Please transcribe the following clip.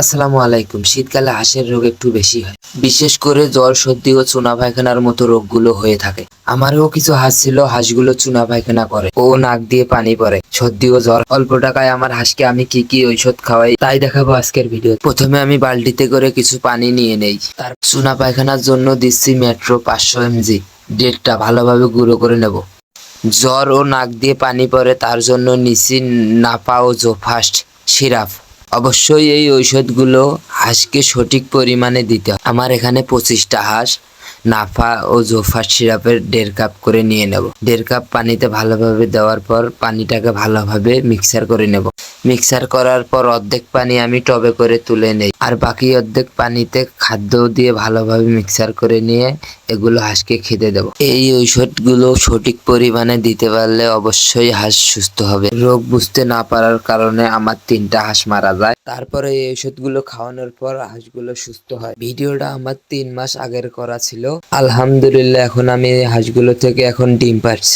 আসসালামু আলাইকুম। শীতকালে হাঁসের রোগ একটু বেশি হয়, বিশেষ করে জ্বর, সর্দি ও চুনা পায়খানার মতো রোগগুলো হয়ে থাকে। আমারও কিছু হাঁস ছিল, হাঁসগুলো চুনা পায়খানা করে ও নাক দিয়ে পানি পড়ে, সর্দি ও জ্বর। অল্প টাকায় আমার হাঁসকে আমি কি কি ঔষধ খাওয়াই তাই দেখাবো আজকের ভিডিও। প্রথমে আমি বালতিতে করে কিছু পানি নিয়ে নেই, তার চুনা পায়খানার জন্য দিচ্ছি মেট্রো 500 mg। ডেটটা ভালোভাবে গুঁড়ো করে নেব। জ্বর ও নাক দিয়ে পানি পড়ে তার জন্য নিচ্ছি নাপা ও জোফাস্ট সিরাপ। অবশ্যই এই ঔষধগুলো হাঁসকে সঠিক পরিমাণে দিতে হবে। আমার এখানে 25টা হাঁস। নাফা ও জোফাস্ট সিরাপের 1.5 কাপ করে নিয়ে নেব। 1.5 কাপ পানিতে ভালোভাবে দেওয়ার পর পানিটাকে ভালোভাবে মিক্সার করে নেব। মিক্সার করার পর অর্ধেক পানি আমি টবে করে তুলে নেই, আর বাকি অর্ধেক পানিতে খাদ্য দিয়ে ভালোভাবে মিক্সার করে নিয়ে এগুলো হাঁসকে খেতে দেব। এই ঔষধগুলো সঠিক পরিমাণে দিতে পারলে অবশ্যই হাঁস সুস্থ হবে। রোগ বুঝতে না পারার কারণে আমার 3টা হাঁস মারা যায়। তারপরে এই ঔষধগুলো খাওয়ানোর পর হাঁসগুলো সুস্থ হয়। ভিডিওটা আমার 3 মাস আগের করা ছিল। আলহামদুলিল্লাহ এখন আমি এই হাঁসগুলো থেকে এখন ডিম পাচ্ছি।